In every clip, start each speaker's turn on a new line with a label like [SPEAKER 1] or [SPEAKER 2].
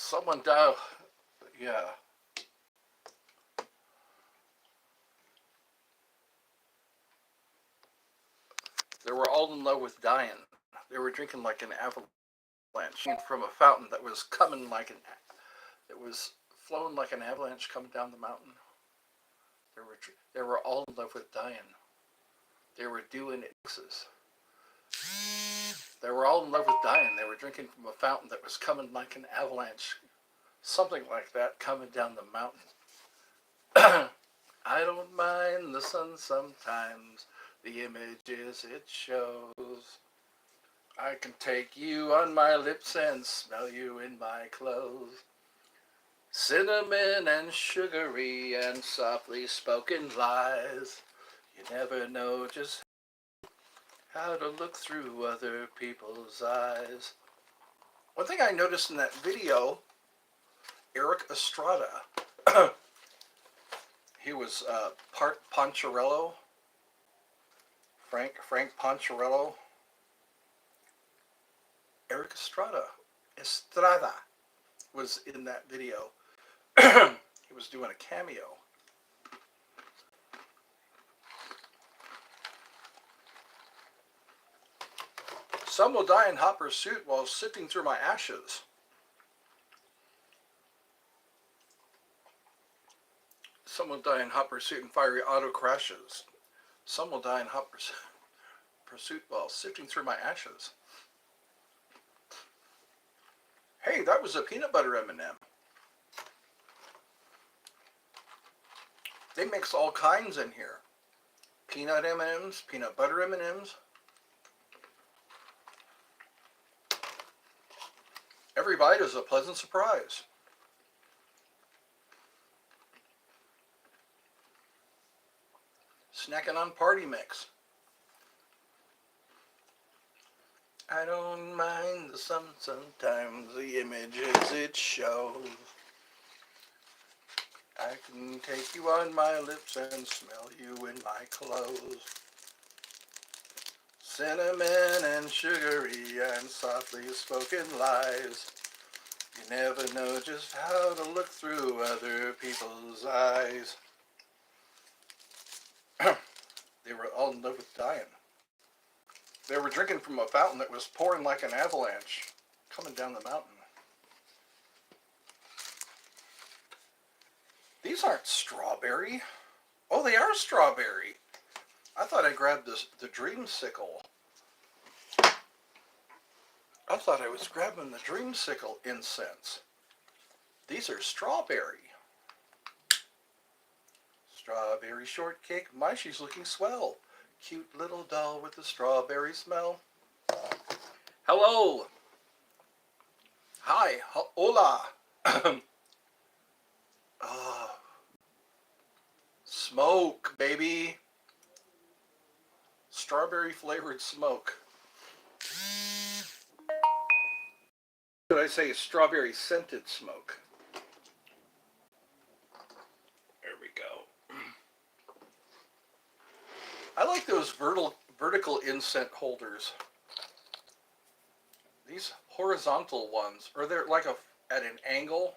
[SPEAKER 1] Someone died. Yeah. They were all in love with dying. They were drinking like an avalanche from a fountain that was coming like an. It was flowing like an avalanche coming down the mountain. They were all in love with dying. They were doing X's. They were all in love with dying. They were drinking from a fountain that was coming like an avalanche, something like that, coming down the mountain. I don't mind the sun sometimes, the images it shows. I can take you on my lips and smell you in my clothes. Cinnamon and sugary and softly spoken lies. You never know just how to look through other people's eyes. One thing I noticed in that video, Eric Estrada, he was part Poncherello, Frank Poncherello. Eric Estrada was in that video. He was doing a cameo. Some will die in hot pursuit while sifting through my ashes. Some will die in hot pursuit in fiery auto crashes. Some will die in hot pursuit while sifting through my ashes. Hey, that was a peanut butter M&M. They mix all kinds in here. Peanut M&Ms, peanut butter M&Ms. Every bite is a pleasant surprise. Snacking on party mix. I don't mind the sun sometimes, the images it shows. I can take you on my lips and smell you in my clothes. Cinnamon and sugary and softly spoken lies. You never know just how to look through other people's eyes. They were all in love with dying. They were drinking from a fountain that was pouring like an avalanche coming down the mountain. These aren't strawberry. Oh, they are strawberry. I thought I grabbed the dreamsicle. I thought I was grabbing the dreamsicle incense. These are strawberry. Strawberry shortcake. My, she's looking swell. Cute little doll with the strawberry smell. Hello. Hi. Hola. Smoke, baby. Strawberry flavored smoke. Should I say strawberry scented smoke? There we go. I like those vertical incense holders. These horizontal ones, or they're like at an angle.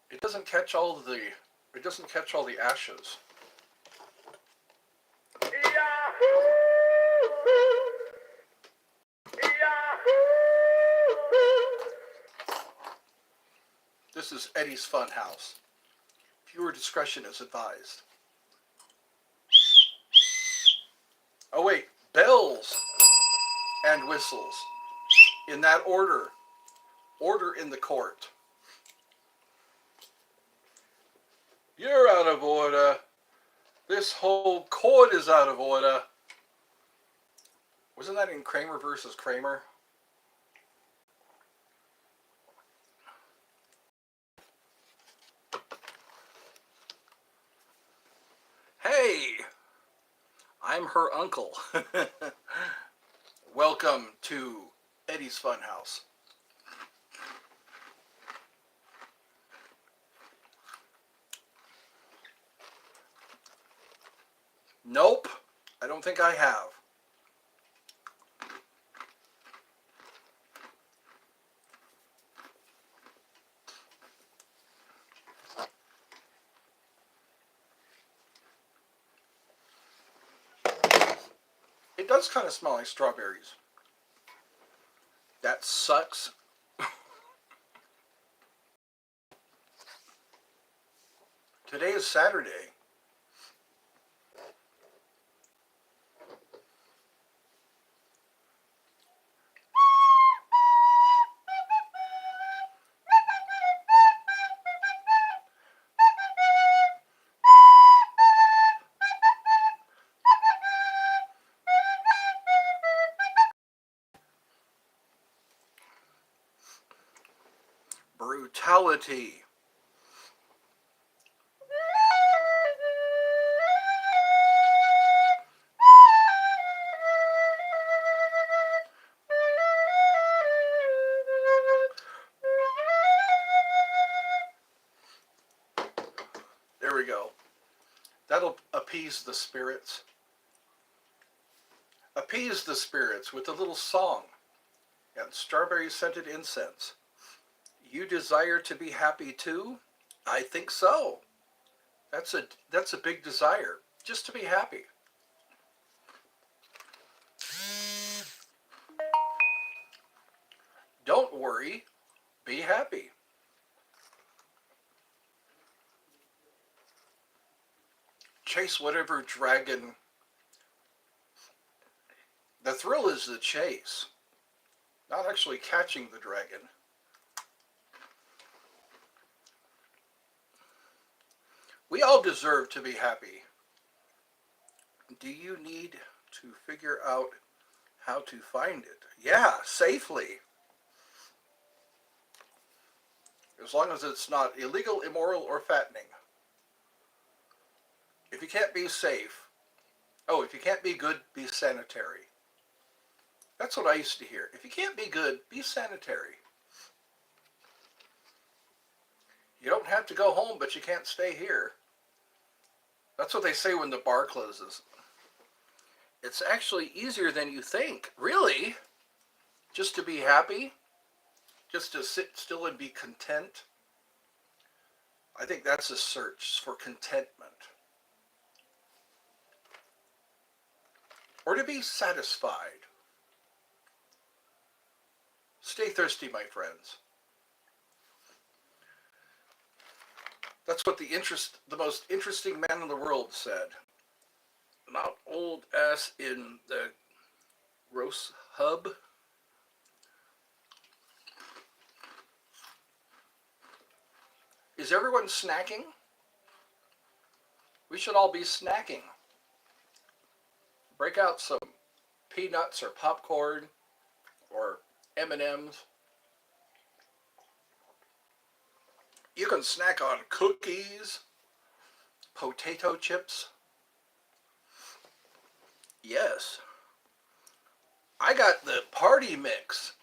[SPEAKER 1] It doesn't catch all the ashes. This is Eddie's Funhouse. Viewer discretion is advised. Oh wait, bells and whistles. In that order. Order in the court. You're out of order. This whole court is out of order. Wasn't that in Kramer versus Kramer? Hey, I'm her uncle. Welcome to Eddie's Funhouse. Nope, I don't think I have. does kind of smell like strawberries. That sucks. Today is Saturday. Brutality. There we go. That'll appease the spirits. Appease the spirits with a little song and strawberry scented incense. You desire to be happy too? I think so. That's a big desire, just to be happy. Don't worry, be happy. Chase whatever dragon. The thrill is the chase, not actually catching the dragon. We all deserve to be happy. Do you need to figure out how to find it? Yeah, safely. As long as it's not illegal, immoral, or fattening. If you can't be safe, if you can't be good, be sanitary. That's what I used to hear. If you can't be good, be sanitary. You don't have to go home, but you can't stay here. That's what they say when the bar closes. It's actually easier than you think. Really? Just to be happy? Just to sit still and be content? I think that's a search for contentment. Or to be satisfied. Stay thirsty, my friends. That's what the most interesting man in the world said. Not old ass in the gross hub. Is everyone snacking? We should all be snacking. Break out some peanuts or popcorn or M&Ms. You can snack on cookies, potato chips. Yes. I got the party mix.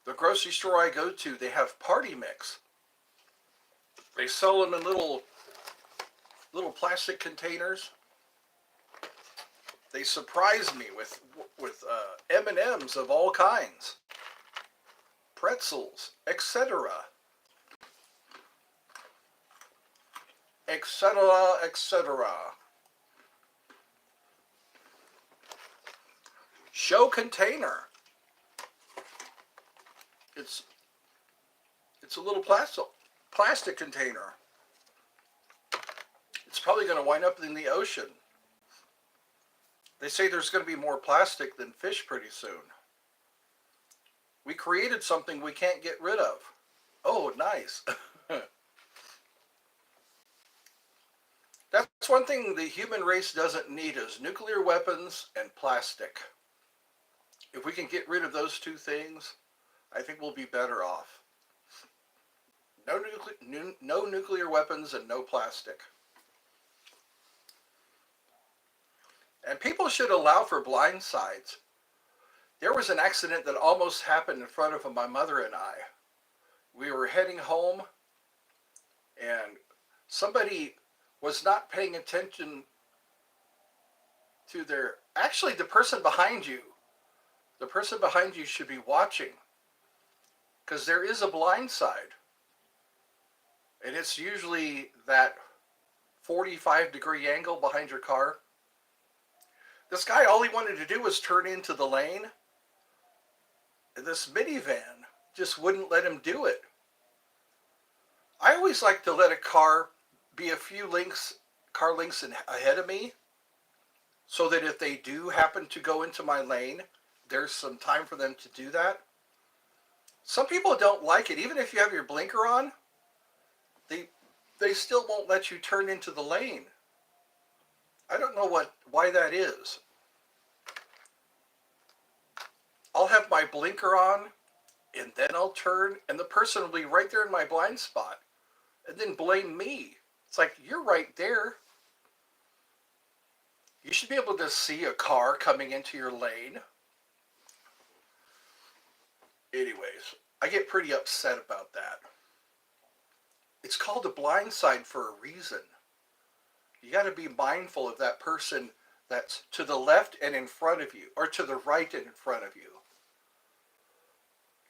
[SPEAKER 1] The grocery store I go to, they have party mix. They sell them in little plastic containers. They surprise me with M&Ms of all kinds, pretzels, etc., etc., etc. Show container. It's a little plastic container. It's probably going to wind up in the ocean. They say there's going to be more plastic than fish pretty soon. We created something we can't get rid of. Oh, nice. That's one thing the human race doesn't need is nuclear weapons and plastic. If we can get rid of those two things, I think we'll be better off. No nuclear weapons and no plastic. And people should allow for blind sides. There was an accident that almost happened in front of my mother and I. We were heading home and somebody was not paying attention to actually the person behind you. The person behind you should be watching because there is a blind side. And it's usually that 45-degree angle behind your car. This guy, all he wanted to do was turn into the lane, and this minivan just wouldn't let him do it. I always like to let a car be a few car lengths ahead of me, so that if they do happen to go into my lane, there's some time for them to do that. Some people don't like it. Even if you have your blinker on, they still won't let you turn into the lane. I don't know why that is. I'll have my blinker on, and then I'll turn, and the person will be right there in my blind spot, and then blame me. It's like, you're right there. You should be able to see a car coming into your lane. Anyways, I get pretty upset about that. It's called a blind side for a reason. You got to be mindful of that person that's to the left and in front of you, or to the right and in front of you.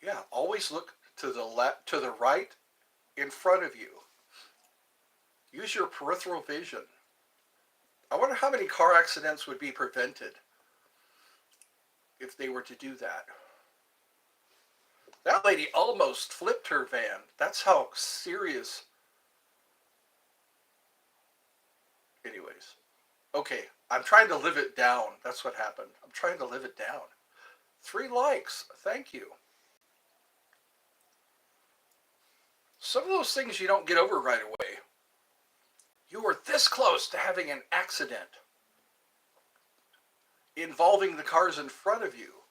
[SPEAKER 1] Yeah, always look to the left, to the right, in front of you. Use your peripheral vision. I wonder how many car accidents would be prevented if they were to do that. That lady almost flipped her van. That's how serious. Anyways. Okay, I'm trying to live it down. That's what happened. I'm trying to live it down. 3 likes. Thank you. Some of those things you don't get over right away. You were this close to having an accident involving the cars in front of you.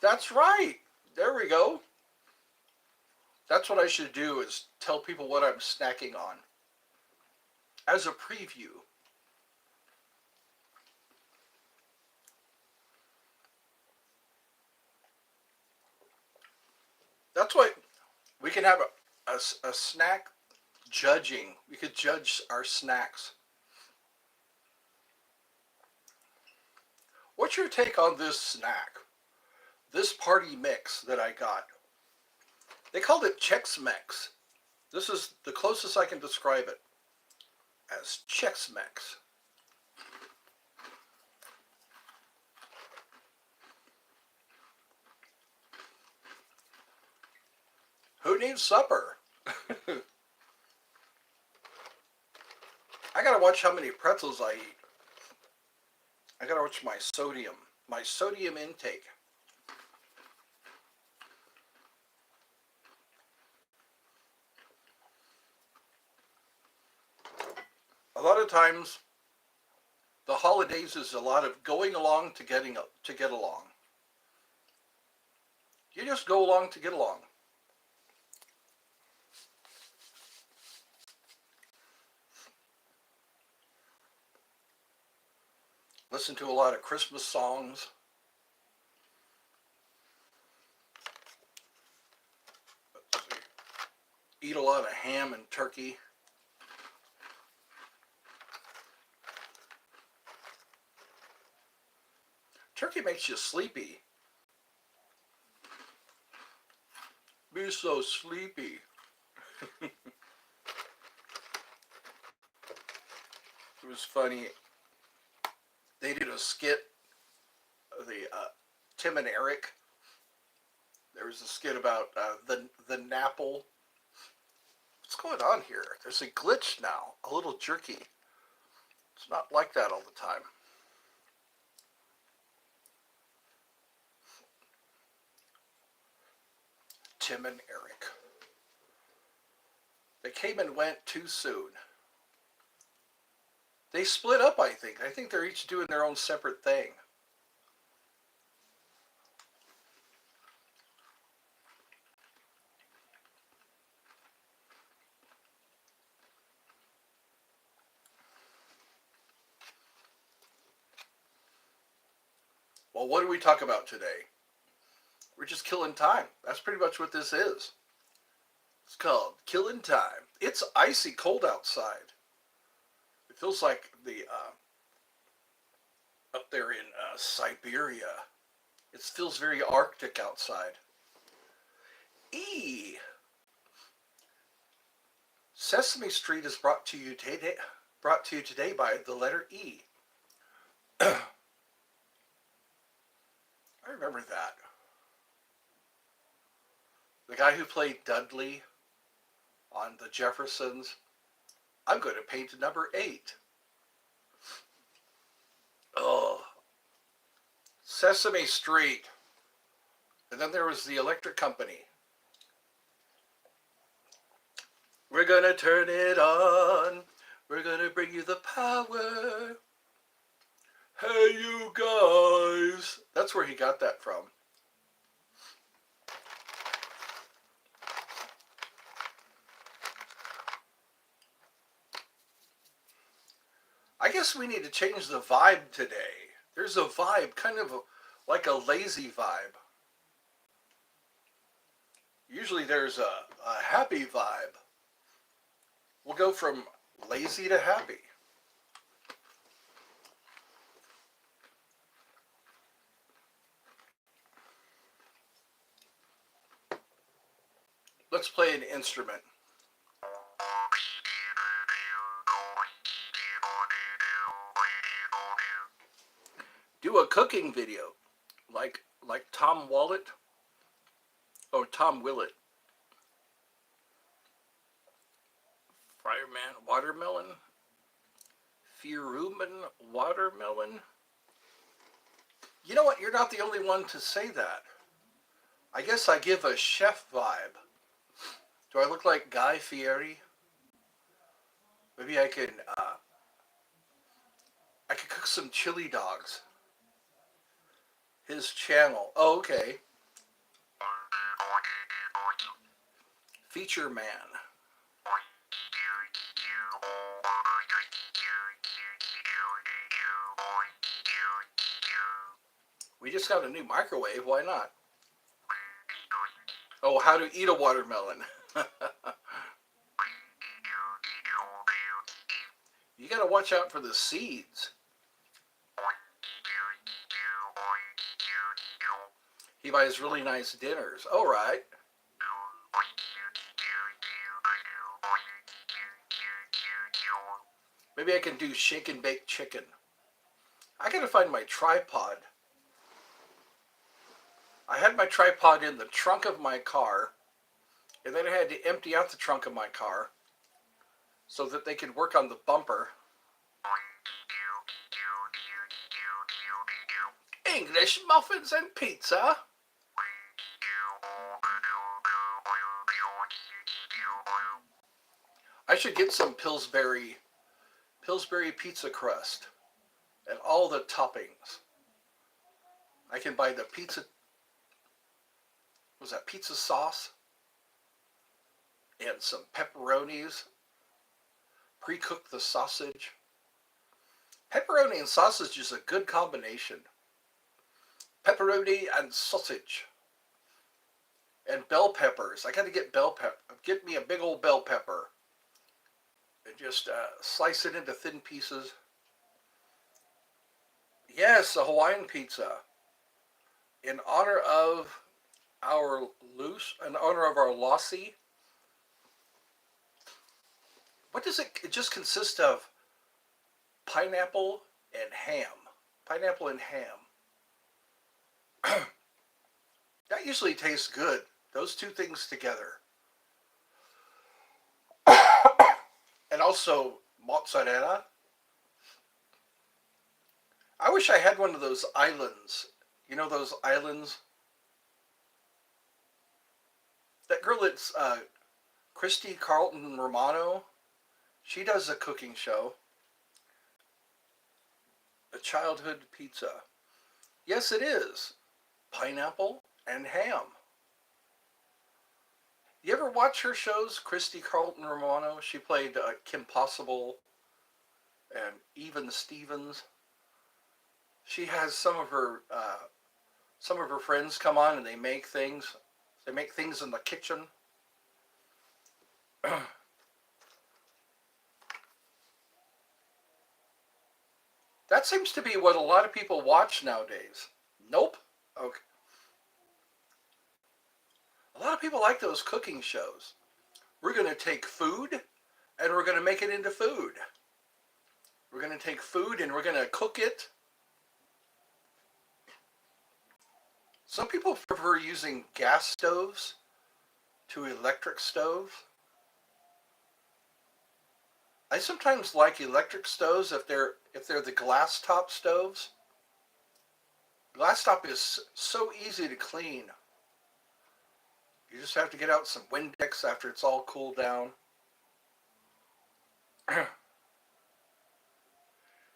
[SPEAKER 1] That's right. There we go. That's what I should do, is tell people what I'm snacking on as a preview. That's what we can have a snack judging. We could judge our snacks. What's your take on this snack? This party mix that I got. They called it Chex Mix. This is the closest I can describe it, as Chex Mix. Who needs supper? I gotta watch how many pretzels I eat. I gotta watch my sodium intake. A lot of times, the holidays is a lot of going along to get along. You just go along to get along. Listen to a lot of Christmas songs. Eat a lot of ham and turkey. Turkey makes you sleepy. Be so sleepy. It was funny. They did a skit, Tim and Eric. There was a skit about the Napple. What's going on here? There's a glitch now, a little jerky. It's not like that all the time. Tim and Eric. They came and went too soon. They split up, I think. I think they're each doing their own separate thing. Well, what do we talk about today? We're just killing time. That's pretty much what this is. It's called Killing Time. It's icy cold outside. It feels like the up there in Siberia. It feels very Arctic outside. E. Sesame Street is brought to you today by the letter E. I remember that. The guy who played Dudley on The Jeffersons. I'm going to paint number 8. Oh, Sesame Street. And then there was the electric company. We're going to turn it on. We're going to bring you the power. Hey, you guys. That's where he got that from. I guess we need to change the vibe today. There's a vibe, kind of like a lazy vibe. Usually there's a happy vibe. We'll go from lazy to happy. Let's play an instrument. Do a cooking video, like Tom Willett or Tom Willett. Fireman watermelon, Furuman watermelon. You know what? You're not the only one to say that. I guess I give a chef vibe. Do I look like Guy Fieri? Maybe I could cook some chili dogs. His channel. Oh, okay. Feature man. We just got a new microwave. Why not? Oh, how to eat a watermelon. You got to watch out for the seeds. He buys really nice dinners. All right. Maybe I can do shake and bake chicken. I got to find my tripod. I had my tripod in the trunk of my car, and then I had to empty out the trunk of my car so that they could work on the bumper. English muffins and pizza. I should get some Pillsbury pizza crust and all the toppings. I can buy the pizza sauce and some pepperonis. Pre-cook the sausage. Pepperoni and sausage is a good combination. Pepperoni and sausage. And bell peppers. I got to get get me a big old bell pepper. And just slice it into thin pieces. Yes, a Hawaiian pizza. In honor of our Lassie. What does it just consists of? Pineapple and ham. Pineapple and ham. That usually tastes good. Those two things together. And also mozzarella. I wish I had one of those islands. You know those islands? That girl that's Christy Carlton Romano, she does a cooking show. A childhood pizza. Yes, it is. Pineapple and ham. You ever watch her shows, Christy Carlton Romano? She played Kim Possible and Even Stevens. She has some of her friends come on and they make things. They make things in the kitchen. That seems to be what a lot of people watch nowadays. Nope. Okay. A lot of people like those cooking shows. We're going to take food and we're going to make it into food. We're going to take food and we're going to cook it. Some people prefer using gas stoves to electric stoves. I sometimes like electric stoves if they're the glass top stoves. Glass top is so easy to clean. You just have to get out some Windex after it's all cooled down.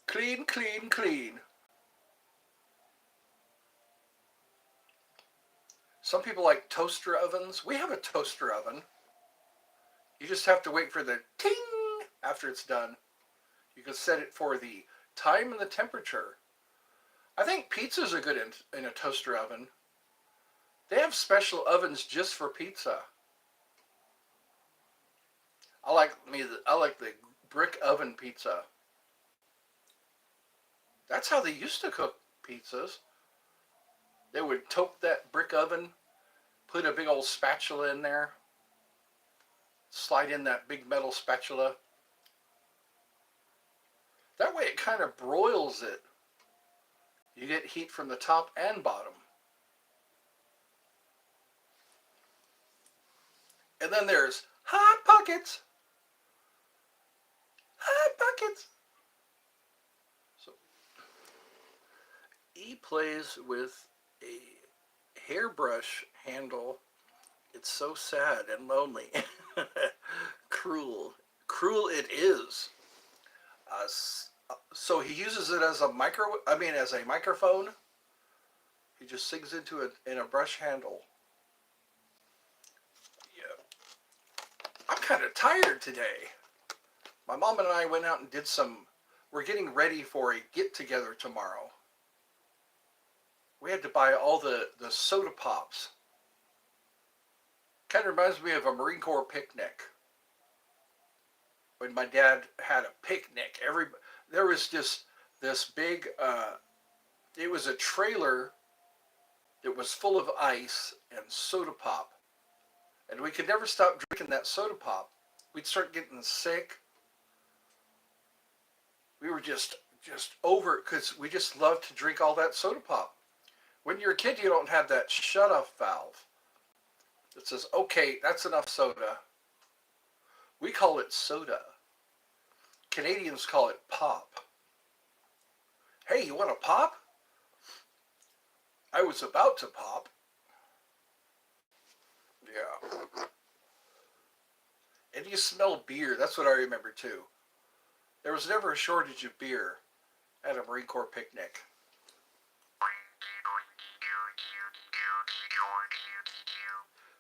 [SPEAKER 1] Clean, clean, clean. Some people like toaster ovens. We have a toaster oven. You just have to wait for the ting after it's done. You can set it for the time and the temperature. I think pizzas are good in a toaster oven. They have special ovens just for pizza. I like the brick oven pizza. That's how they used to cook pizzas. They would tote that brick oven, put a big old spatula in there, slide in that big metal spatula. That way it kind of broils it. You get heat from the top and bottom. And then there's Hot Pockets. Hot Pockets. So E plays with a hairbrush handle. It's so sad and lonely. Cruel. Cruel it is. So he uses it as a microphone. He just sings into it in a brush handle. Yeah. I'm kind of tired today. My mom and I went out and we're getting ready for a get-together tomorrow. We had to buy all the soda pops. Kind of reminds me of a Marine Corps picnic. When my dad had a picnic, there was just this big, it was a trailer that was full of ice and soda pop. And we could never stop drinking that soda pop. We'd start getting sick. We were just over it because we just loved to drink all that soda pop. When you're a kid, you don't have that shut-off valve that says, okay, that's enough soda. We call it soda. Canadians call it pop. Hey, you want a pop? I was about to pop. Yeah. And you smell beer. That's what I remember too. There was never a shortage of beer at a Marine Corps picnic.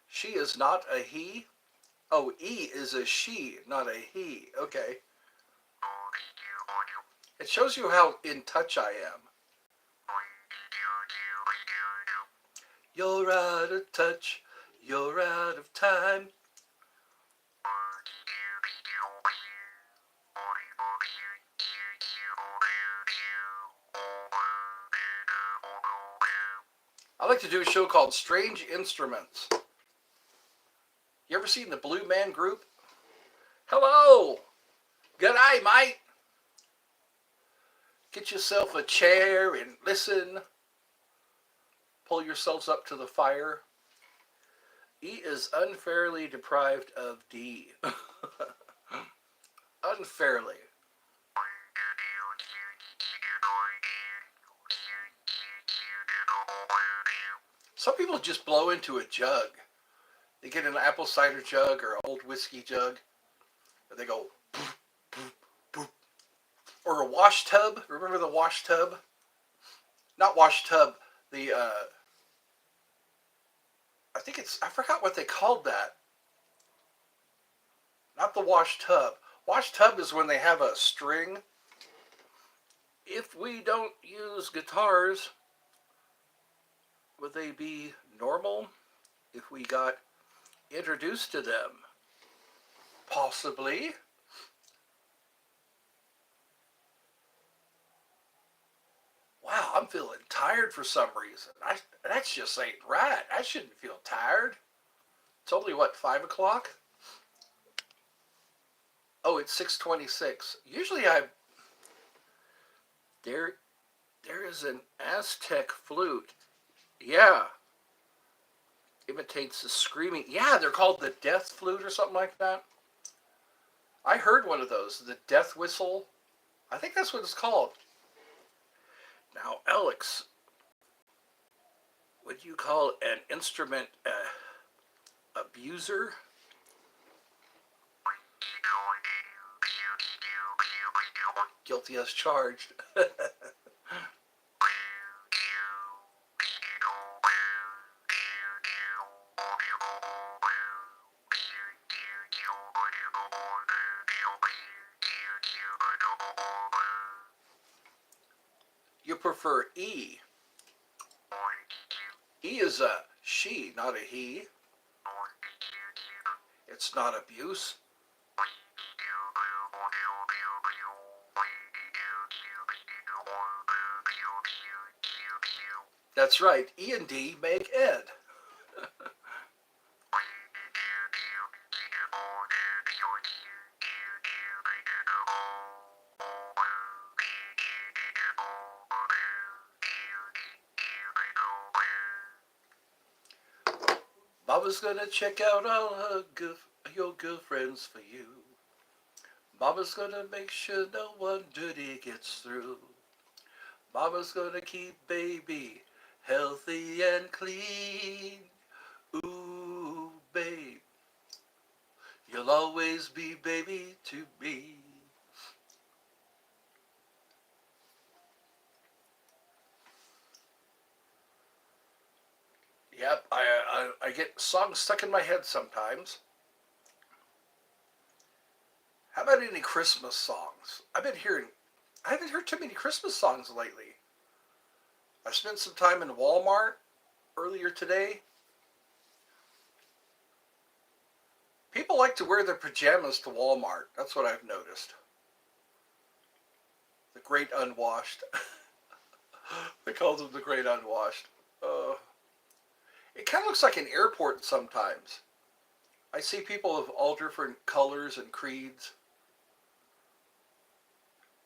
[SPEAKER 1] She is not a he. Oh, E is a she, not a he. Okay. It shows you how in touch I am. You're out of touch. You're out of time. I like to do a show called Strange Instruments. You ever seen the Blue Man Group? Hello! G'day, mate! Get yourself a chair and listen. Pull yourselves up to the fire. E is unfairly deprived of D. Unfairly. Some people just blow into a jug. They get an apple cider jug or an old whiskey jug, and they go poof, poof, poof. Or a wash tub. Remember the wash tub? Not wash tub. I forgot what they called that. Not the wash tub. Wash tub is when they have a string. If we don't use guitars, would they be normal if we got introduced to them? Possibly. Wow, I'm feeling tired for some reason. That just ain't right. I shouldn't feel tired. It's only what, 5 o'clock? Oh, it's 6:26. Usually there there is an Aztec flute. Yeah, imitates the screaming. Yeah, they're called the death flute or something like that. I heard one of those, the death whistle. I think that's what it's called. Now, Alex, would you call an instrument abuser? Guilty as charged. You prefer E. E is a she, not a he. It's not abuse. That's right. E and D make Ed. Mama's gonna check out all your girlfriends for you. Mama's gonna make sure no one dirty gets through. Mama's gonna keep baby healthy and clean. Ooh, babe, you'll always be baby to me. Yep, I get songs stuck in my head sometimes. How about any Christmas songs? I haven't heard too many Christmas songs lately. I spent some time in Walmart earlier today. People like to wear their pajamas to Walmart. That's what I've noticed. The great unwashed. They call them the great unwashed. It kind of looks like an airport sometimes. I see people of all different colors and creeds.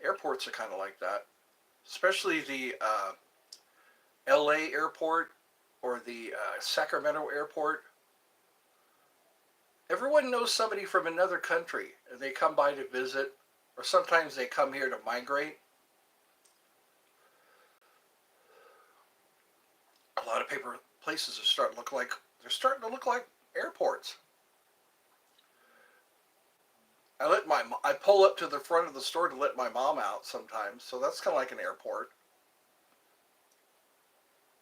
[SPEAKER 1] Airports are kind of like that. Especially the LA airport or the Sacramento airport. Everyone knows somebody from another country and they come by to visit, or sometimes they come here to migrate. A lot of paper places are starting to look like airports. I pull up to the front of the store to let my mom out sometimes, so that's kind of like an airport.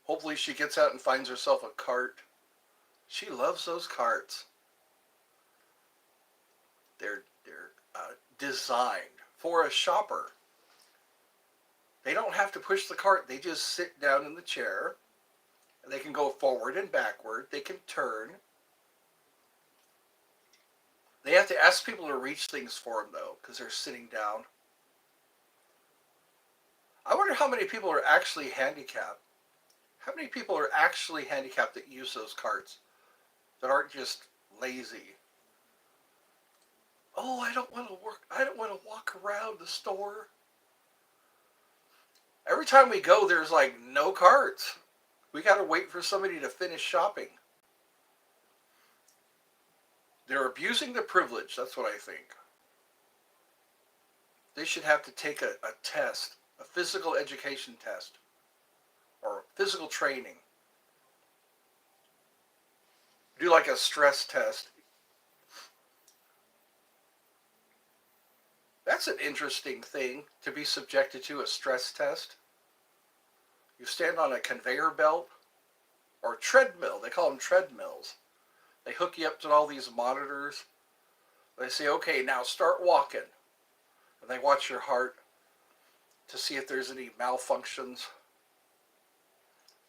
[SPEAKER 1] Hopefully she gets out and finds herself a cart. She loves those carts. They're designed for a shopper. They don't have to push the cart. They just sit down in the chair. And they can go forward and backward. They can turn. They have to ask people to reach things for them, though, because they're sitting down. I wonder how many people are actually handicapped. How many people are actually handicapped that use those carts that aren't just lazy? Oh, I don't want to work. I don't want to walk around the store. Every time we go, there's like no carts. We got to wait for somebody to finish shopping. They're abusing the privilege. That's what I think. They should have to take a test, a physical education test, or physical training. Do like a stress test. That's an interesting thing to be subjected to, a stress test. You stand on a conveyor belt or treadmill. They call them treadmills. They hook you up to all these monitors. They say, okay, now start walking. And they watch your heart to see if there's any malfunctions.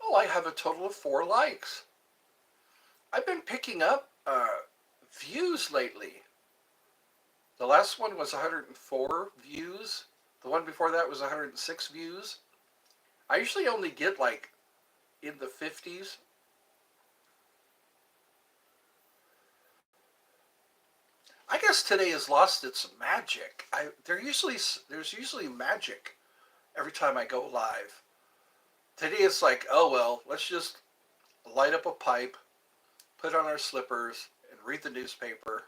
[SPEAKER 1] Oh, I have a total of 4 likes. I've been picking up views lately. The last one was 104 views. The one before that was 106 views. I usually only get like in the 50s. I guess today has lost its magic. There's usually magic every time I go live. Today it's like, oh well, let's just light up a pipe, put on our slippers, and read the newspaper.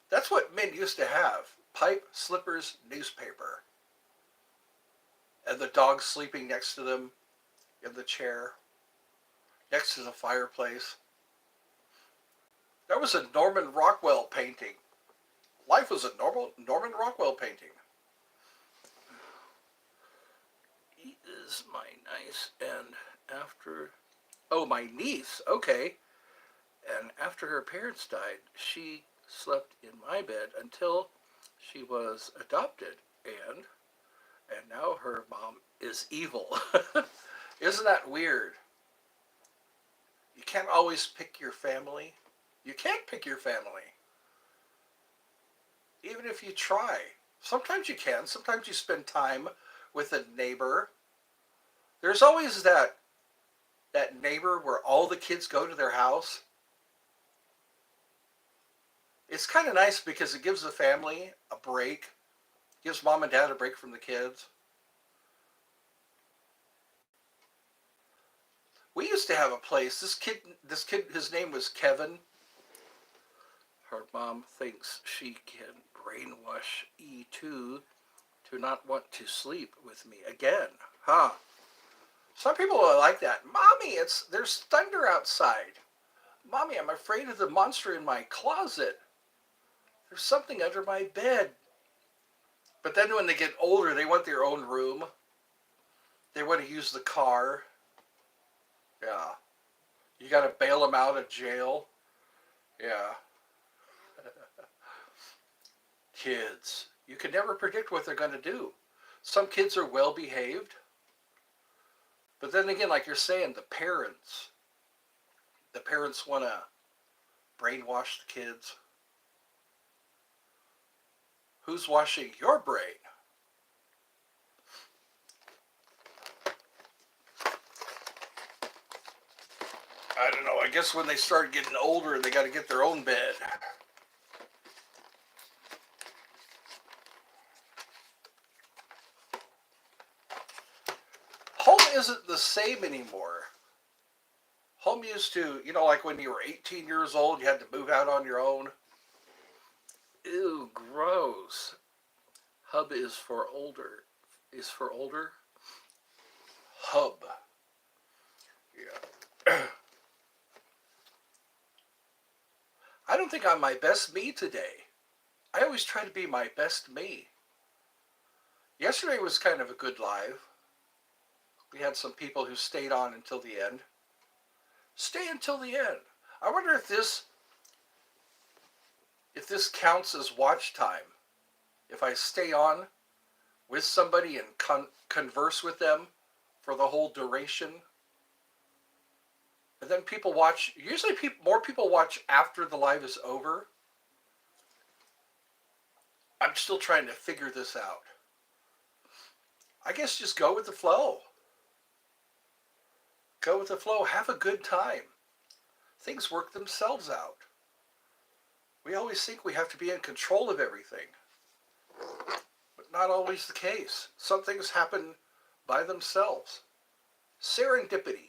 [SPEAKER 1] That's what men used to have: pipe, slippers, newspaper, and the dog sleeping next to them in the chair next to the fireplace. That was a Norman Rockwell painting. Life was a Norman Rockwell painting. He is my niece, and after, oh, my niece, okay. And after her parents died, she slept in my bed until she was adopted, and now her mom is evil. Isn't that weird? You can't always pick your family. You can't pick your family, even if you try. Sometimes you can. Sometimes you spend time with a neighbor. There's always that neighbor where all the kids go to their house. It's kind of nice because it gives the family a break, gives mom and dad a break from the kids. We used to have a place. This kid, his name was Kevin. Her mom thinks she can brainwash E2 to not want to sleep with me again. Huh? Some people are like that. Mommy, there's thunder outside. Mommy, I'm afraid of the monster in my closet. There's something under my bed. But then when they get older, they want their own room. They want to use the car. Yeah. You got to bail them out of jail. Yeah. Kids. You can never predict what they're going to do. Some kids are well behaved. But then again, like you're saying, the parents want to brainwash the kids. Who's washing your brain? I don't know. I guess when they start getting older, they got to get their own bed. Home isn't the same anymore. Home used to, like when you were 18 years old, you had to move out on your own. Ew, gross. Hub is for older. Is for older? Hub. Yeah. I don't think I'm my best me today. I always try to be my best me. Yesterday was kind of a good live. We had some people who stayed on until the end. Stay until the end. I wonder if this counts as watch time. If I stay on with somebody and converse with them for the whole duration. And then people watch, usually more people watch after the live is over. I'm still trying to figure this out. I guess just go with the flow. Go with the flow. Have a good time. Things work themselves out. We always think we have to be in control of everything. But not always the case. Some things happen by themselves. Serendipity.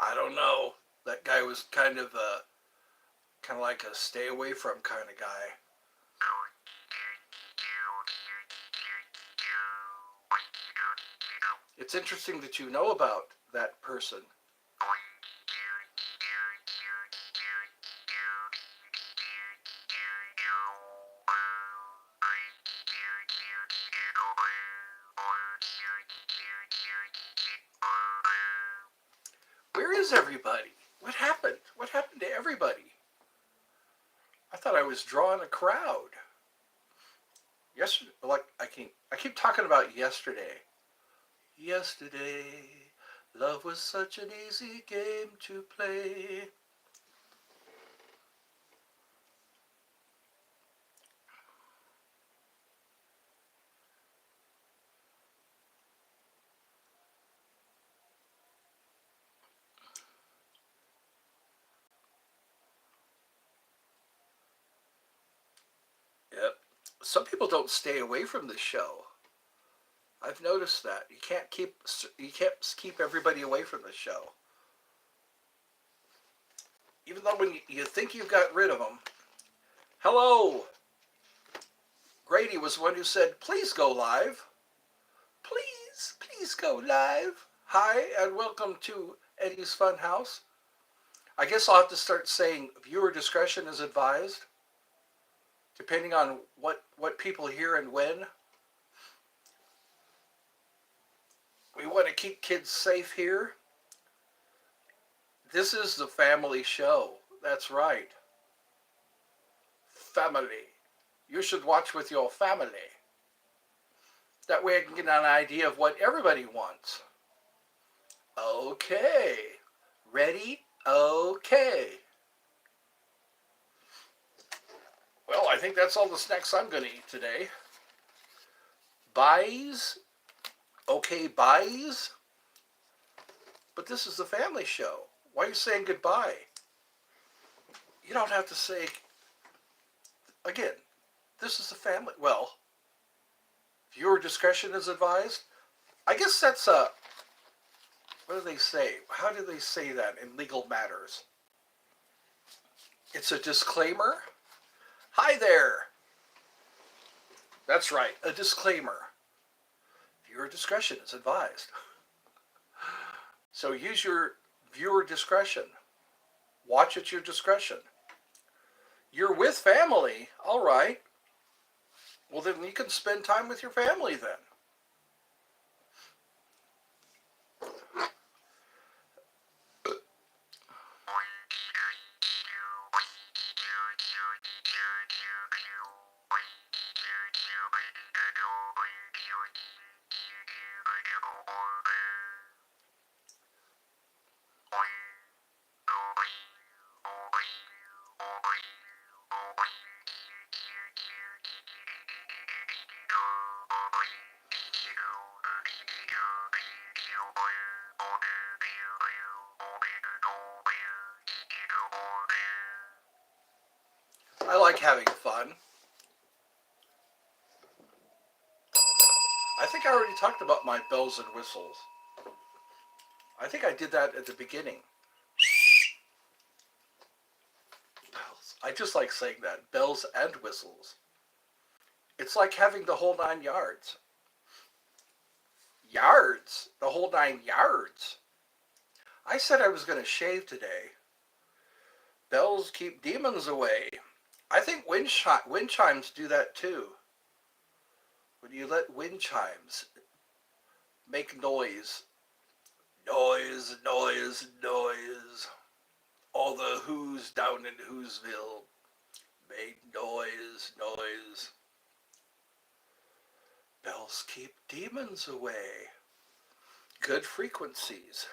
[SPEAKER 1] I don't know. That guy was kind of like a stay away from kind of guy. It's interesting that you know about that person. Where is everybody? What happened? What happened to everybody? I thought I was drawing a crowd. Yesterday, like I keep talking about yesterday. Yesterday, love was such an easy game to play. Yep. Some people don't stay away from the show. I've noticed that you can't keep everybody away from the show. Even though when you think you've got rid of them. Hello, Grady was the one who said, "Please go live. Please go live." Hi and welcome to Eddie's Funhouse. I guess I'll have to start saying viewer discretion is advised, depending on what people hear and when. We want to keep kids safe here. This is the family show. That's right. Family. You should watch with your family. That way I can get an idea of what everybody wants. Okay. Ready? Okay. Well, I think that's all the snacks I'm going to eat today. Buys? Okay, buys? But this is the family show. Why are you saying goodbye? You don't have to say, again, this is the family. Well, viewer discretion is advised. I guess that's what do they say? How do they say that in legal matters? It's a disclaimer. Hi there. That's right, a disclaimer. Viewer discretion is advised. So use your viewer discretion. Watch at your discretion. You're with family, all right. Well, then you can spend time with your family then. I like having fun. I think I already talked about my bells and whistles. I think I did that at the beginning. Bells. I just like saying that. Bells and whistles. It's like having the whole 9 yards. Yards. The whole 9 yards. I said I was going to shave today. Bells keep demons away. I think wind chimes do that too. When you let wind chimes make noise, noise, noise, noise. All the Who's down in Whoville made noise, noise. Bells keep demons away. Good frequencies.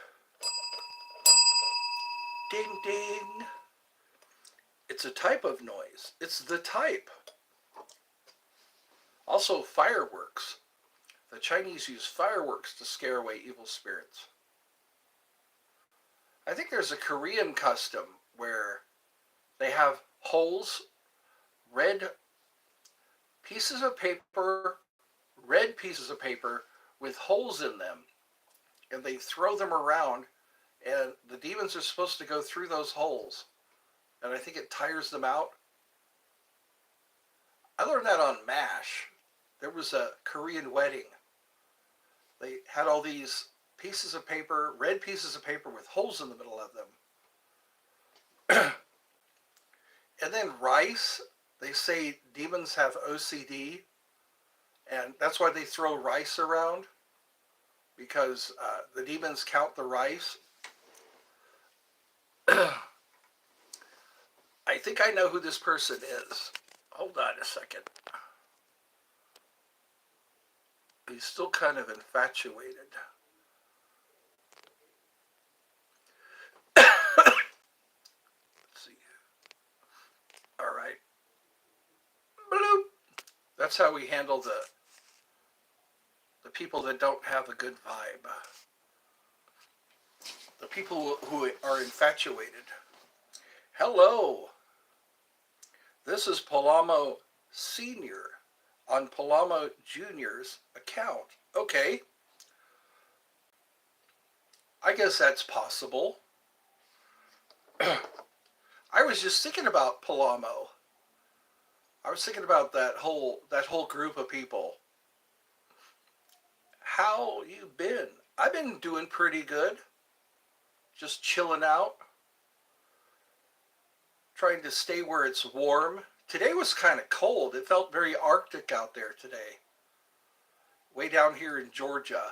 [SPEAKER 1] Ding, ding. It's a type of noise. It's the type. Also, fireworks. The Chinese use fireworks to scare away evil spirits. I think there's a Korean custom where they have holes, red pieces of paper, with holes in them, and they throw them around, and the demons are supposed to go through those holes, and I think it tires them out. I learned that on MASH. There was a Korean wedding. They had all these pieces of paper, red pieces of paper with holes in the middle of them. And then rice. They say demons have OCD, and that's why they throw rice around, because the demons count the rice. I think I know who this person is. Hold on a second. He's still kind of infatuated. Let's see. All right. Bloop. That's how we handle the people that don't have a good vibe. The people who are infatuated. Hello. This is Palamo Sr. on Palamo Jr.'s account. Okay. I guess that's possible. I was just thinking about Palamo. I was thinking about that whole group of people. How you been? I've been doing pretty good. Just chilling out. Trying to stay where it's warm. Today was kind of cold. It felt very Arctic out there today. Way down here in Georgia.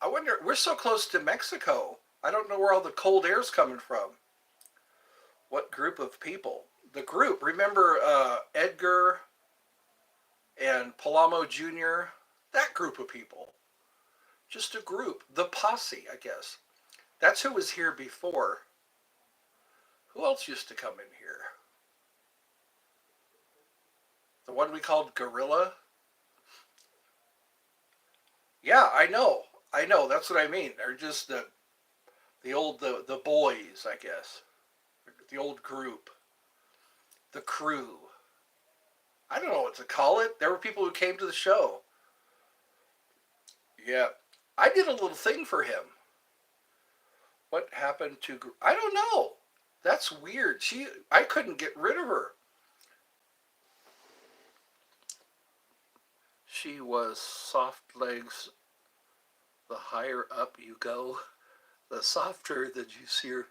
[SPEAKER 1] I wonder, we're so close to Mexico. I don't know where all the cold air's coming from. What group of people? The group, remember Edgar and Palamo Jr.? That group of people. Just a group. The posse, I guess. That's who was here before. Who else used to come in here? The one we called Gorilla? Yeah, I know. I know, that's what I mean. They're just the boys, I guess. The old group. The crew. I don't know what to call it. There were people who came to the show. Yeah. I did a little thing for him. What happened to... I don't know. That's weird. I couldn't get rid of her. She was soft legs. The higher up you go, the softer that you see her.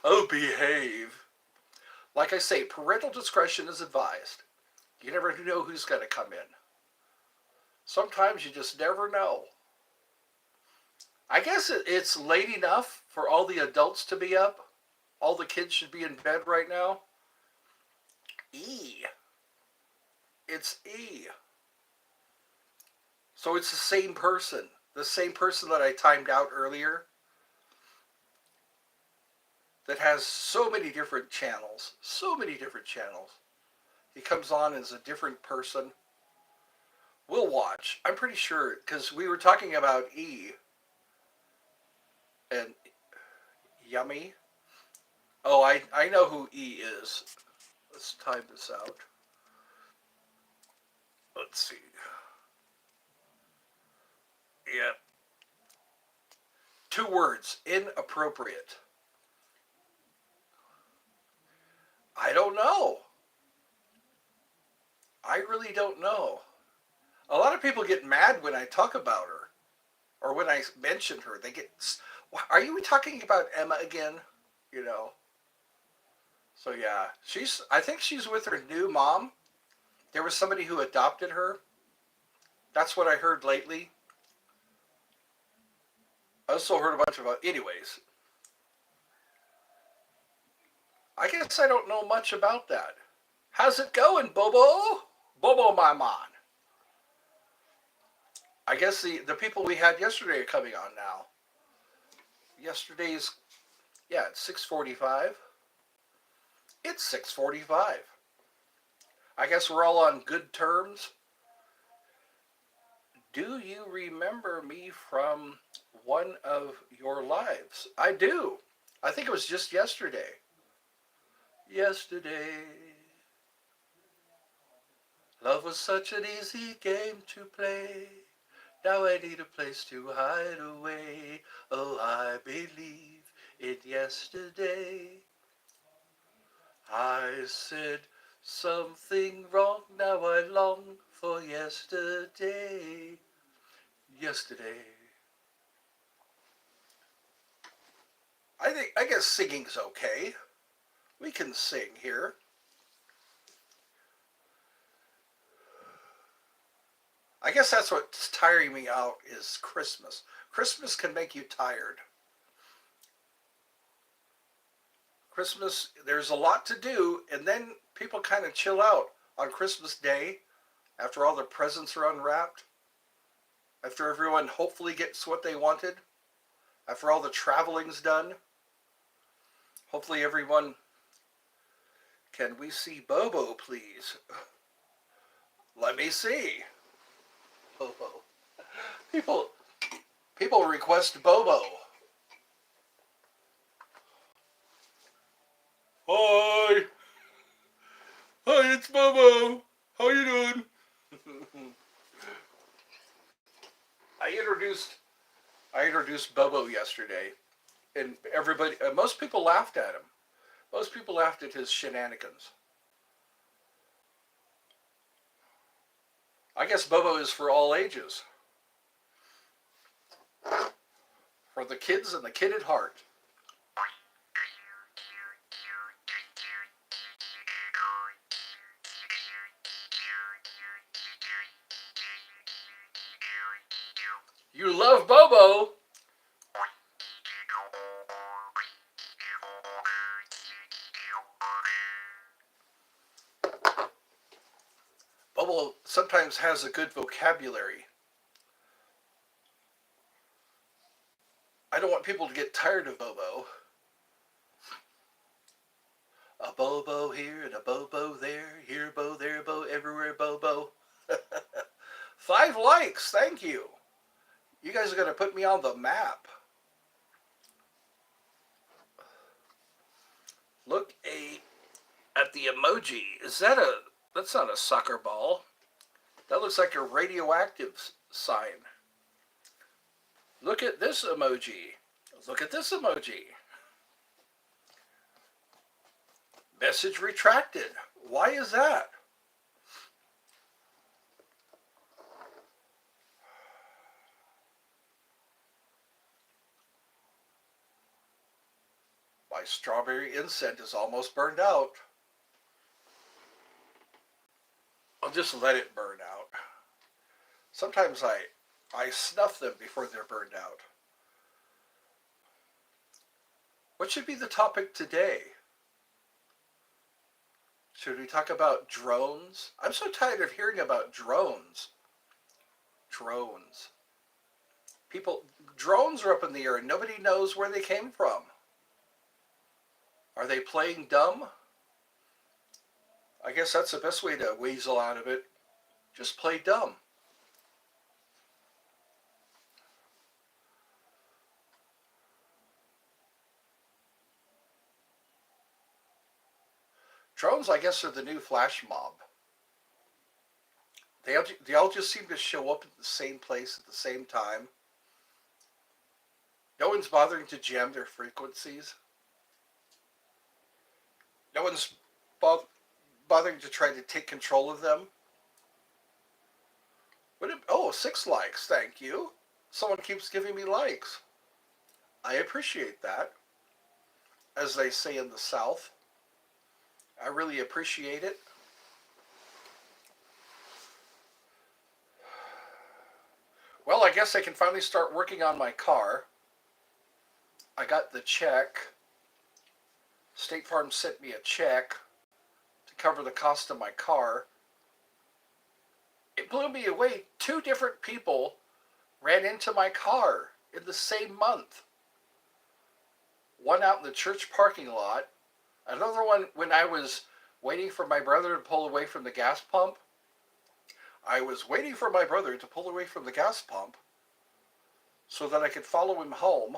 [SPEAKER 1] Oh, behave. Like I say, parental discretion is advised. You never know who's going to come in. Sometimes you just never know. I guess it's late enough for all the adults to be up. All the kids should be in bed right now. E. It's E. So it's the same person. The same person that I timed out earlier. That has so many different channels. So many different channels. He comes on as a different person. We'll watch. I'm pretty sure, because we were talking about E. And Yummy. Oh, I know who E is. Let's time this out. Let's see. Yeah. 2 words. Inappropriate. I don't know. I really don't know. A lot of people get mad when I talk about her. Or when I mention her. They get... Are you talking about Emma again? You know. So yeah. I think she's with her new mom. There was somebody who adopted her. That's what I heard lately. I also heard a bunch about... Anyways. I guess I don't know much about that. How's it going, Bobo? Bobo, my man. I guess the people we had yesterday are coming on now. Yesterday's... Yeah, it's 6:45. It's 6:45. I guess we're all on good terms. Do you remember me from one of your lives? I do. I think it was just yesterday. Yesterday. Love was such an easy game to play. Now I need a place to hide away. Oh, I believe in yesterday. I said something wrong. Now I long for yesterday. Yesterday. I guess singing's okay. We can sing here. I guess that's what's tiring me out is Christmas. Christmas can make you tired. Christmas, there's a lot to do, and then people kind of chill out on Christmas Day. After all the presents are unwrapped, after everyone hopefully gets what they wanted, after all the traveling's done, hopefully everyone, can we see Bobo, please? Let me see. Bobo. People, people request Bobo. Hi. Hi, it's Bobo. How you doing? I introduced I introduced Bobo yesterday, and everybody, most people laughed at him. Most people laughed at his shenanigans. I guess Bobo is for all ages, for the kids and the kid at heart. You love Bobo. Bobo sometimes has a good vocabulary. I don't want people to get tired of Bobo. A Bobo here and a Bobo there. Here, Bo, there, Bo, everywhere, Bobo. 5 likes, thank you. You guys are going to put me on the map. Look at the emoji. That's not a soccer ball. That looks like a radioactive sign. Look at this emoji. Look at this emoji. Message retracted. Why is that? My strawberry incense is almost burned out. I'll just let it burn out. Sometimes I snuff them before they're burned out. What should be the topic today? Should we talk about drones? I'm so tired of hearing about drones. Drones. Drones are up in the air and nobody knows where they came from. Are they playing dumb? I guess that's the best way to weasel out of it. Just play dumb. Drones, I guess, are the new flash mob. They all just seem to show up at the same place at the same time. No one's bothering to jam their frequencies. No one's bothering to try to take control of them. Oh, 6 likes, thank you. Someone keeps giving me likes. I appreciate that. As they say in the South. I really appreciate it. Well, I guess I can finally start working on my car. I got the check. State Farm sent me a check to cover the cost of my car. It blew me away. 2 different people ran into my car in the same month. One out in the church parking lot. Another one when I was waiting for my brother to pull away from the gas pump. I was waiting for my brother to pull away from the gas pump so that I could follow him home,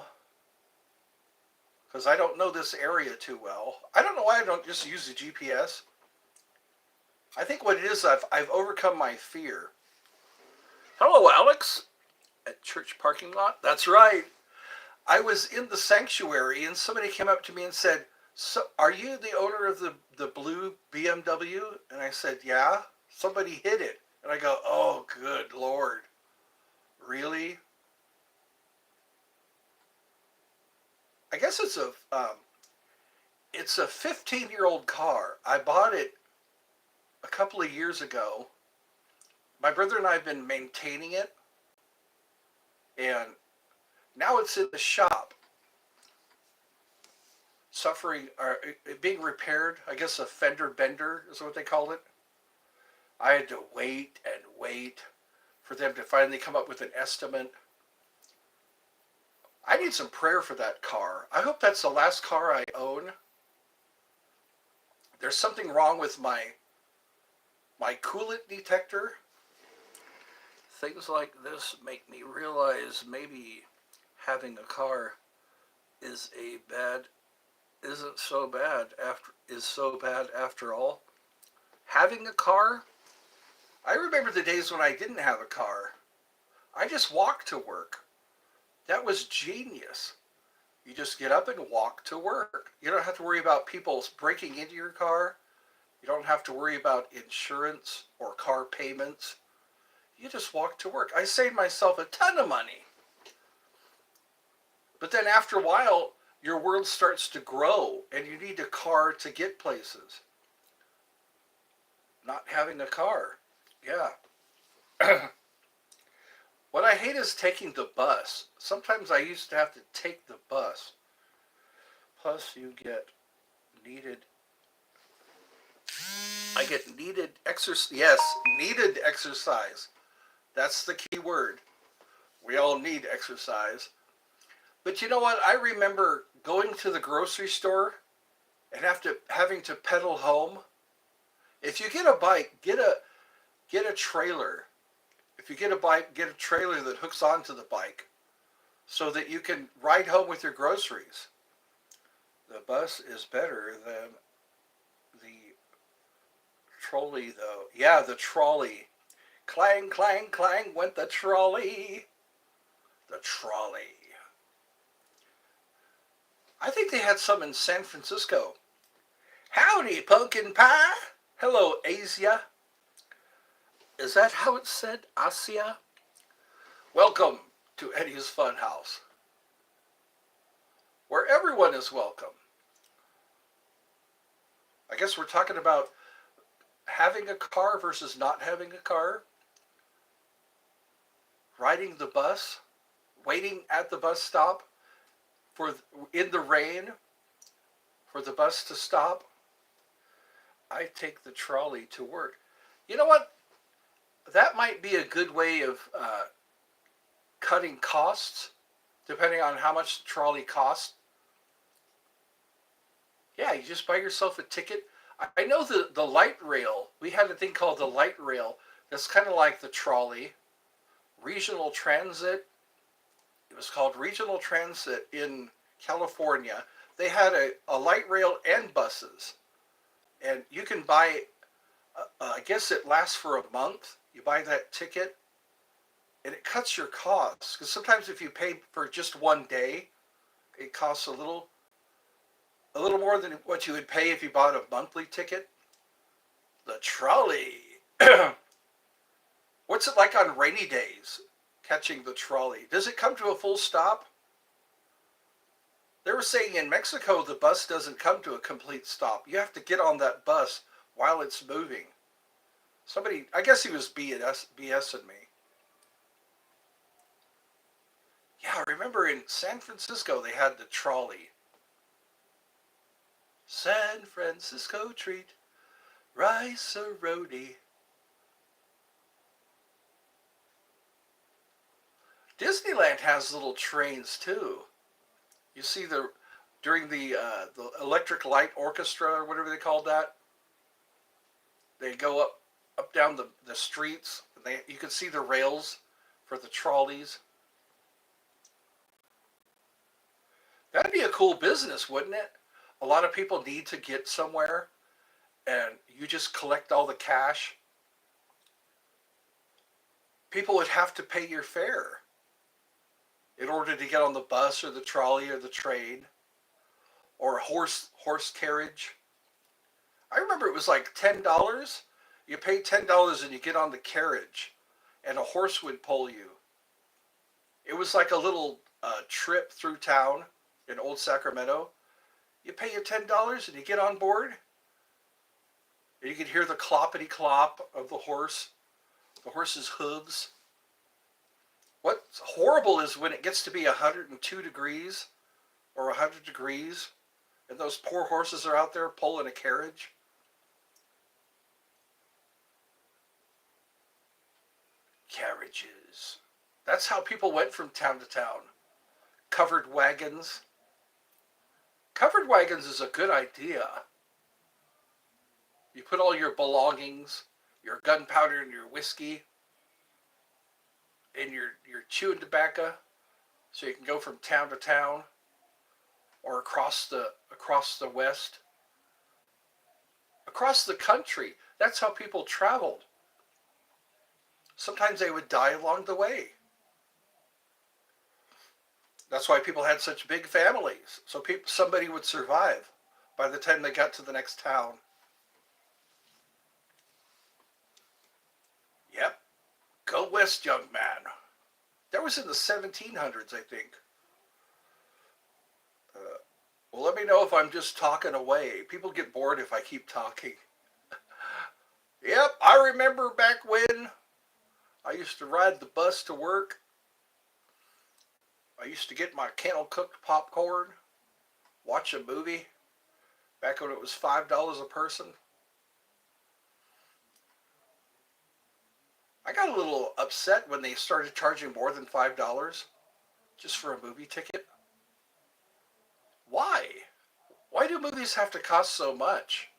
[SPEAKER 1] because I don't know this area too well. I don't know why I don't just use the GPS. I think what it is, I've overcome my fear. Hello, Alex. At church parking lot? That's right. I was in the sanctuary and somebody came up to me and said, "So, are you the owner of the blue BMW?" And I said, "Yeah." Somebody hit it. And I go, "Oh, good Lord. Really?" I guess it's a 15-year-old car. I bought it a couple of years ago. My brother and I have been maintaining it. And now it's in the shop. Being repaired. I guess a fender bender is what they call it. I had to wait and wait for them to finally come up with an estimate. I need some prayer for that car. I hope that's the last car I own. There's something wrong with my coolant detector. Things like this make me realize maybe having a car is a bad isn't so bad after is so bad after all. Having a car, I remember the days when I didn't have a car. I just walked to work. That was genius. You just get up and walk to work. You don't have to worry about people breaking into your car. You don't have to worry about insurance or car payments. You just walk to work. I saved myself a ton of money. But then after a while, your world starts to grow and you need a car to get places. Not having a car. Yeah. What I hate is taking the bus. Sometimes I used to have to take the bus. Plus you get needed. I get needed exercise. Yes, needed exercise. That's the key word. We all need exercise. But you know what? I remember going to the grocery store and having to pedal home. If you get a bike, get a trailer. If you get a bike, get a trailer that hooks onto the bike so that you can ride home with your groceries. The bus is better than the trolley, though. Yeah, the trolley. Clang, clang, clang went the trolley. The trolley. I think they had some in San Francisco. Howdy, pumpkin pie. Hello, Asia. Is that how it's said? Asia? Welcome to Eddie's Funhouse, where everyone is welcome. I guess we're talking about having a car versus not having a car, riding the bus, waiting at the bus stop in the rain for the bus to stop. I take the trolley to work. You know what? That might be a good way of cutting costs, depending on how much the trolley costs. Yeah, you just buy yourself a ticket. I know the light rail. We had a thing called the light rail. That's kind of like the trolley. Regional transit. It was called Regional Transit in California. They had a light rail and buses. And you can buy, I guess it lasts for a month. You buy that ticket and it cuts your costs. Because sometimes if you pay for just one day, it costs a little more than what you would pay if you bought a monthly ticket. The trolley. What's it like on rainy days, catching the trolley? Does it come to a full stop? They were saying in Mexico the bus doesn't come to a complete stop. You have to get on that bus while it's moving. Somebody, I guess he was BSing me. Yeah, I remember in San Francisco they had the trolley. San Francisco treat, rice-a-roni. Disneyland has little trains too. You see during the Electric Light Orchestra or whatever they called that. They go up down the streets. You can see the rails for the trolleys. That'd be a cool business, wouldn't it? A lot of people need to get somewhere, and you just collect all the cash. People would have to pay your fare in order to get on the bus or the trolley or the train or a horse carriage. I remember it was like $10. You pay $10 and you get on the carriage and a horse would pull you. It was like a little trip through town in Old Sacramento. You pay your $10 and you get on board and you can hear the cloppity clop of the horse's hooves. What's horrible is when it gets to be 102 degrees or 100 degrees and those poor horses are out there pulling a carriage. carriages. That's how people went from town to town. Covered wagons. Covered wagons is a good idea. You put all your belongings, your gunpowder and your whiskey, and your chewing tobacco, so you can go from town to town or across the west, across the country. That's how people traveled. Sometimes they would die along the way. That's why people had such big families. So somebody would survive by the time they got to the next town. Yep. Go west, young man. That was in the 1700s, I think. Well, let me know if I'm just talking away. People get bored if I keep talking. Yep, I remember back when I used to ride the bus to work. I used to get my kennel-cooked popcorn, watch a movie, back when it was $5 a person. I got a little upset when they started charging more than $5 just for a movie ticket. Why? Why do movies have to cost so much?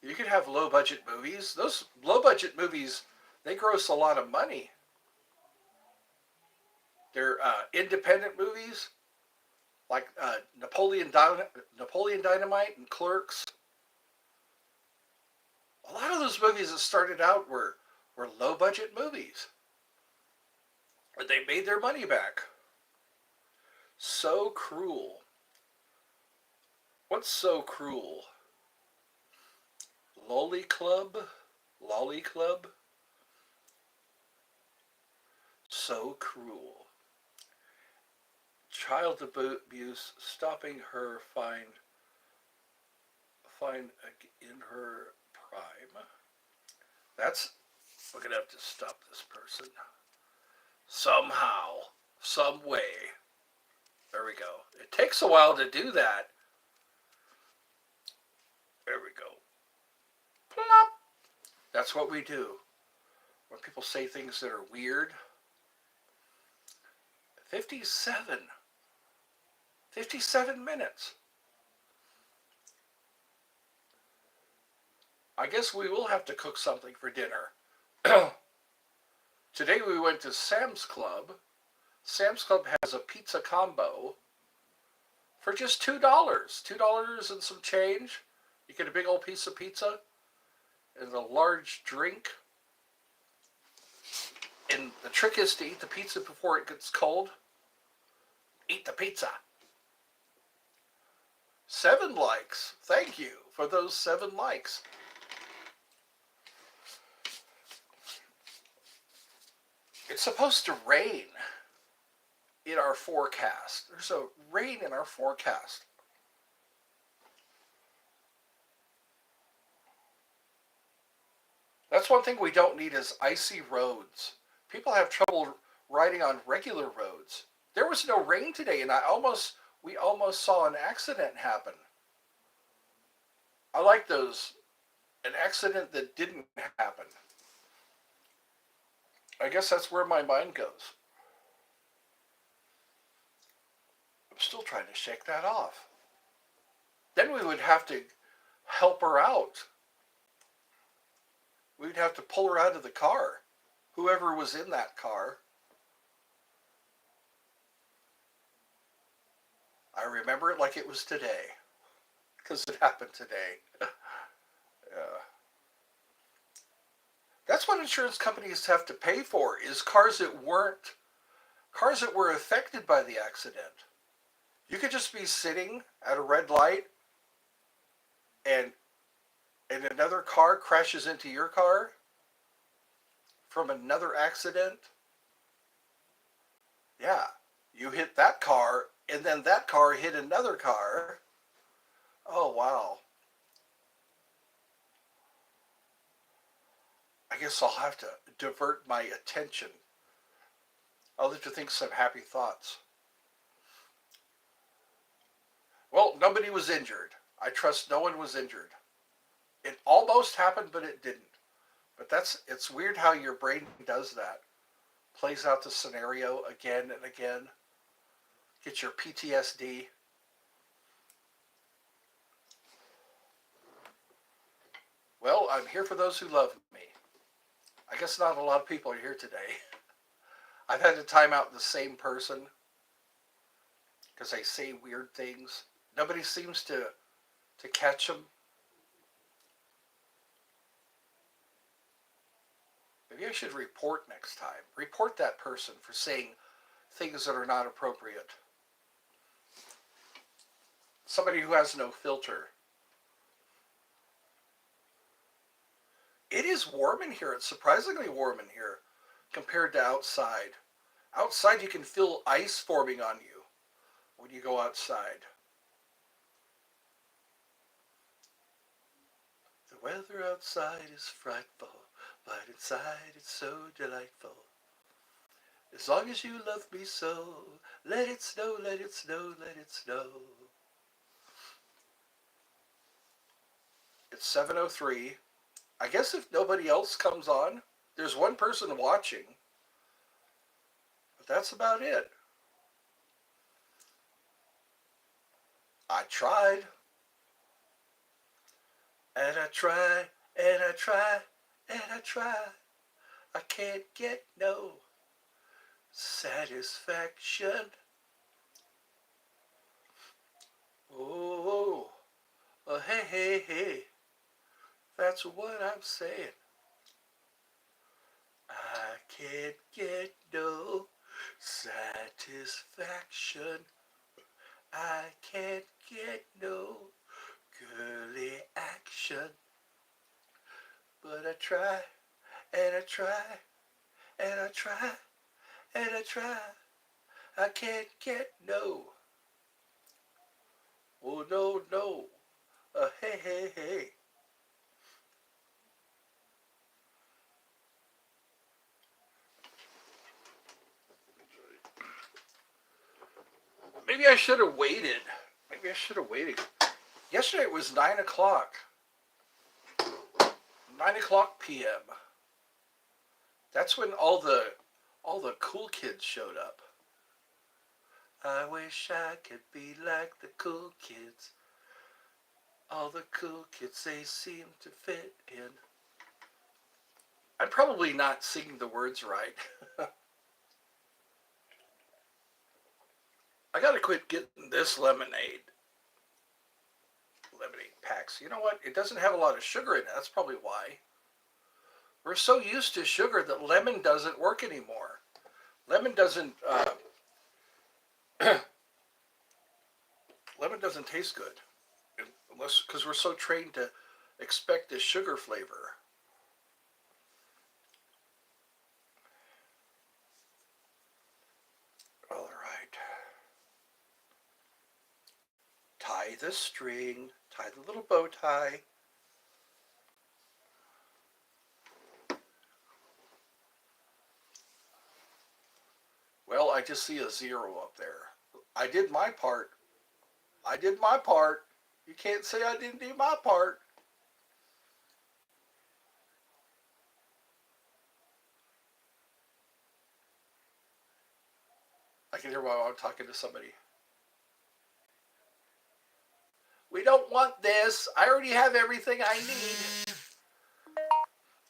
[SPEAKER 1] You could have low-budget movies. Those low-budget movies, they gross a lot of money. They're independent movies, like Napoleon Dynamite and Clerks. A lot of those movies that started out were low-budget movies. But they made their money back. So cruel. What's so cruel? Lolly Club? Lolly Club? So cruel. Child abuse, stopping her fine in her prime. We're going to have to stop this person. Somehow, some way. There we go. It takes a while to do that. There we go. Plop. That's what we do. When people say things that are weird. 57 minutes. I guess we will have to cook something for dinner. Today we went to Sam's Club. Sam's Club has a pizza combo for just $2. $2 and some change. You get a big old piece of pizza and a large drink. And the trick is to eat the pizza before it gets cold. Eat the pizza. 7 likes. Thank you for those 7 likes. It's supposed to rain in our forecast. There's a rain in our forecast. That's one thing we don't need is icy roads. People have trouble riding on regular roads. There was no rain today, and we almost saw an accident happen. I like those. An accident that didn't happen. I guess that's where my mind goes. I'm still trying to shake that off. Then we would have to help her out. We'd have to pull her out of the car. Whoever was in that car. I remember it like it was today. Because it happened today. That's what insurance companies have to pay for, is cars that were affected by the accident. You could just be sitting at a red light and another car crashes into your car from another accident. Yeah, you hit that car and then that car hit another car. Oh, wow. I guess I'll have to divert my attention. I'll have to think some happy thoughts. Well, nobody was injured. I trust no one was injured. It almost happened, but it didn't. But it's weird how your brain does that. Plays out the scenario again and again. Get your PTSD. Well, I'm here for those who love me. I guess not a lot of people are here today. I've had to time out the same person because they say weird things. Nobody seems to catch them. Maybe I should report next time. Report that person for saying things that are not appropriate. Somebody who has no filter. It is warm in here. It's surprisingly warm in here compared to outside. Outside you can feel ice forming on you when you go outside. The weather outside is frightful, but inside it's so delightful. As long as you love me so, let it snow, let it snow, let it snow. It's 7:03. I guess if nobody else comes on, there's one person watching, but that's about it. I tried, and I try, and I try, and I try. I can't get no satisfaction. Oh, hey, hey, hey. That's what I'm saying. I can't get no satisfaction. I can't get no girly action. But I try, and I try, and I try, and I try. I can't get no. Oh, no, no. Hey, hey, hey. Maybe I should have waited. Maybe I should have waited. Yesterday it was 9 o'clock. 9 o'clock p.m. That's when all the cool kids showed up. I wish I could be like the cool kids. All the cool kids, they seem to fit in. I'm probably not singing the words right. I gotta quit getting this lemonade packs. You know what? It doesn't have a lot of sugar in it. That's probably why. We're so used to sugar that lemon doesn't work anymore. Lemon doesn't lemon doesn't taste good unless because we're so trained to expect the sugar flavor. All right. Tie the string. Tie the little bow tie. Well, I just see a 0 up there. I did my part. I did my part. You can't say I didn't do my part. I can hear my mom talking to somebody. We don't want this. I already have everything I need.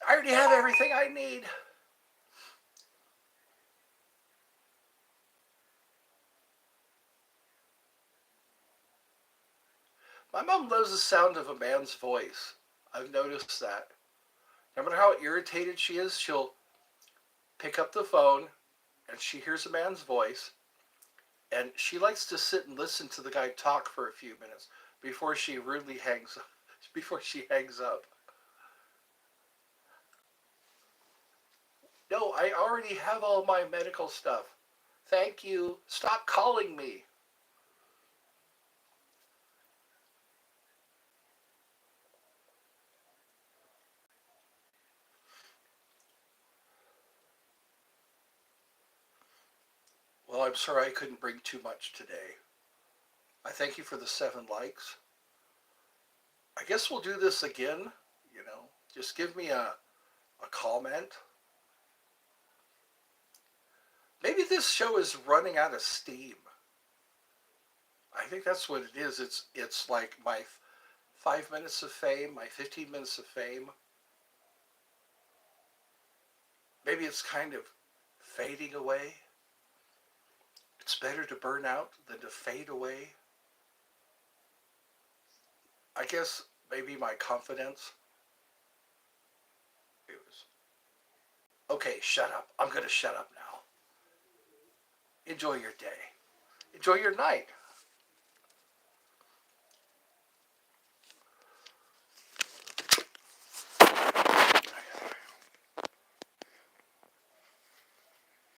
[SPEAKER 1] I already have everything I need. My mom loves the sound of a man's voice. I've noticed that. No matter how irritated she is, she'll pick up the phone and she hears a man's voice and she likes to sit and listen to the guy talk for a few minutes before she rudely hangs up. Before she hangs up. No, I already have all my medical stuff. Thank you. Stop calling me. Well, I'm sorry I couldn't bring too much today. I thank you for the 7 likes. I guess we'll do this again. You know, just give me a a comment. Maybe this show is running out of steam. I think that's what it is. It's like my 5 minutes of fame, my 15 minutes of fame. Maybe it's kind of fading away. It's better to burn out than to fade away. I guess maybe my confidence. It was, okay, shut up. I'm going to shut up now. Enjoy your day. Enjoy your night.